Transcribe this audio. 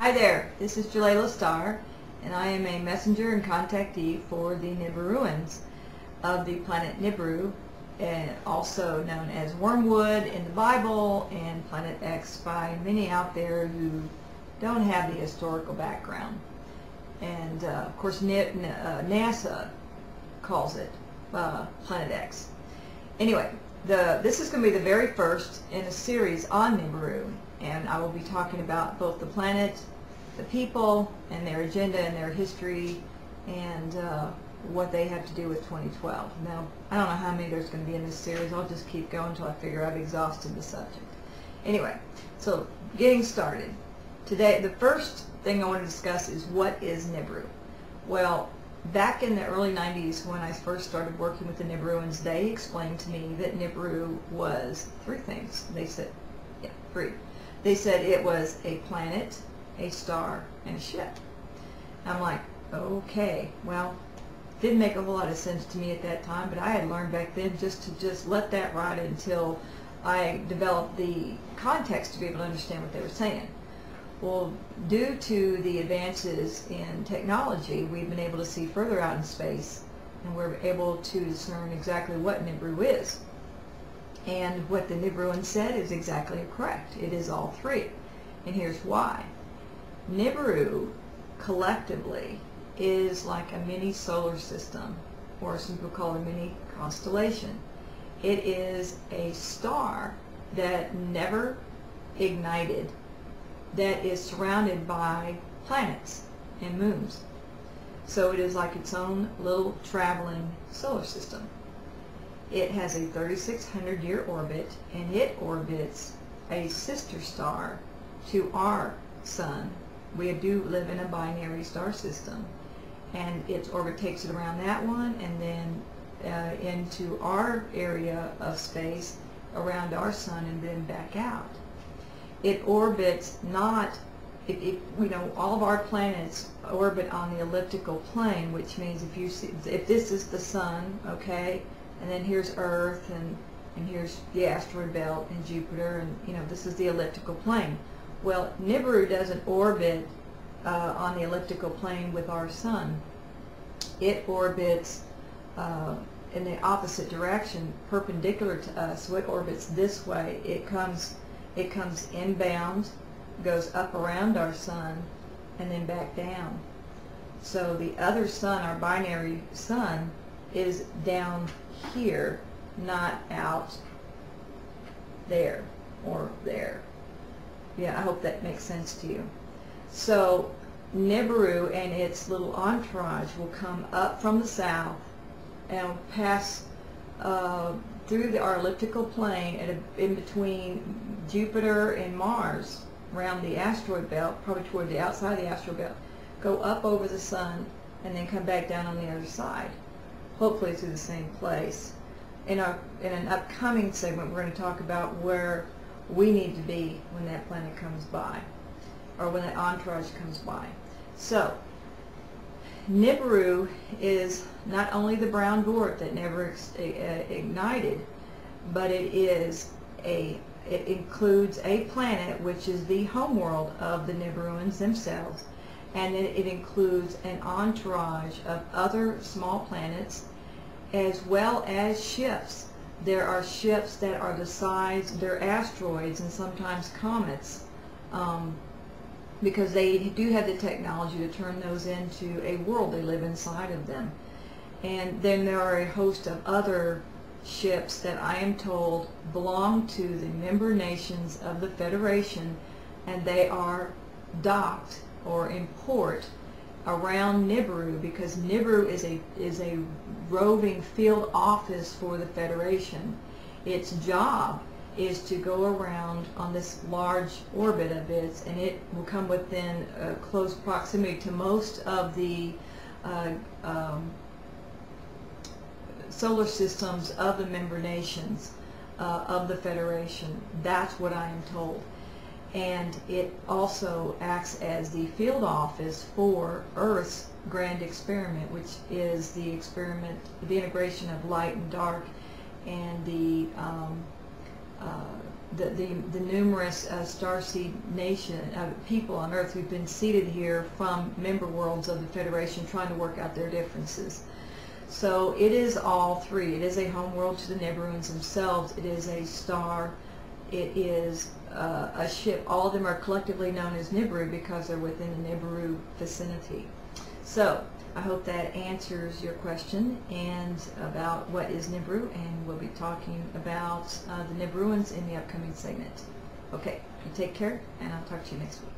Hi there, this is Jelaila Starr, and I am a messenger and contactee for the Nibiruans of the planet Nibiru, also known as Wormwood in the Bible and Planet X by many out there who don't have the historical background. And of course NASA calls it Planet X. Anyway, this is going to be the very first in a series on Nibiru, and I will be talking about both the planet, the people, and their agenda and their history, and what they have to do with 2012. Now, I don't know how many there's going to be in this series. I'll just keep going until I figure I've exhausted the subject. Anyway, so getting started. Today, the first thing I want to discuss is what is Nibiru. Well, back in the early 90s when I first started working with the Nibiruans, they explained to me that Nibiru was three things. They said, yeah, three. They said it was a planet, a star, and a ship. I'm like, okay, well, didn't make a whole lot of sense to me at that time, but I had learned back then just to let that ride until I developed the context to be able to understand what they were saying. Well, due to the advances in technology, we've been able to see further out in space, and we're able to discern exactly what Nibiru is. And what the Nibiruan said is exactly correct. It is all three. And here's why. Nibiru, collectively, is like a mini solar system, or some people call it a mini constellation. It is a star that never ignited, that is surrounded by planets and moons. So it is like its own little traveling solar system. It has a 3,600-year orbit, and it orbits a sister star to our sun. We do live in a binary star system, and its orbit takes it around that one and then into our area of space around our sun and then back out. It orbits not, you know, all of our planets orbit on the elliptical plane, which means if you see, if this is the sun, okay, and then here's Earth, and here's the asteroid belt and Jupiter, and you know, this is the elliptical plane. Well, Nibiru doesn't orbit on the elliptical plane with our sun. It orbits in the opposite direction, perpendicular to us. So it orbits this way. It comes inbound, goes up around our sun, and then back down. So the other sun, our binary sun, is down here, not out there or there. Yeah, I hope that makes sense to you. So Nibiru and its little entourage will come up from the south and pass through our elliptical plane in between Jupiter and Mars, around the asteroid belt, probably toward the outside of the asteroid belt, go up over the sun, and then come back down on the other side, hopefully to the same place. In an upcoming segment, we're going to talk about where we need to be when that planet comes by, or when that entourage comes by. So Nibiru is not only the brown dwarf that never ignited, but it includes a planet which is the homeworld of the Nibiruans themselves, and it includes an entourage of other small planets as well as ships. There are ships that are the size, they're asteroids and sometimes comets, because they do have the technology to turn those into a world. They live inside of them. And then there are a host of other ships that I am told belong to the member nations of the Federation, and they are docked or in port around Nibiru, because Nibiru is a roving field office for the Federation. Its job is to go around on this large orbit of its, and it will come within close proximity to most of the solar systems of the member nations of the Federation. That's what I am told. And it also acts as the field office for Earth's grand experiment, which is the experiment, the integration of light and dark, and the the numerous starseed nation people on Earth who've been seeded here from member worlds of the Federation, trying to work out their differences. So it is all three. It is a home world to the Nibiruans themselves. It is a star. It is a ship. All of them are collectively known as Nibiru because they're within the Nibiru vicinity. So I hope that answers your question and about what is Nibiru, and we'll be talking about the Nibiruans in the upcoming segment. Okay, you take care, and I'll talk to you next week.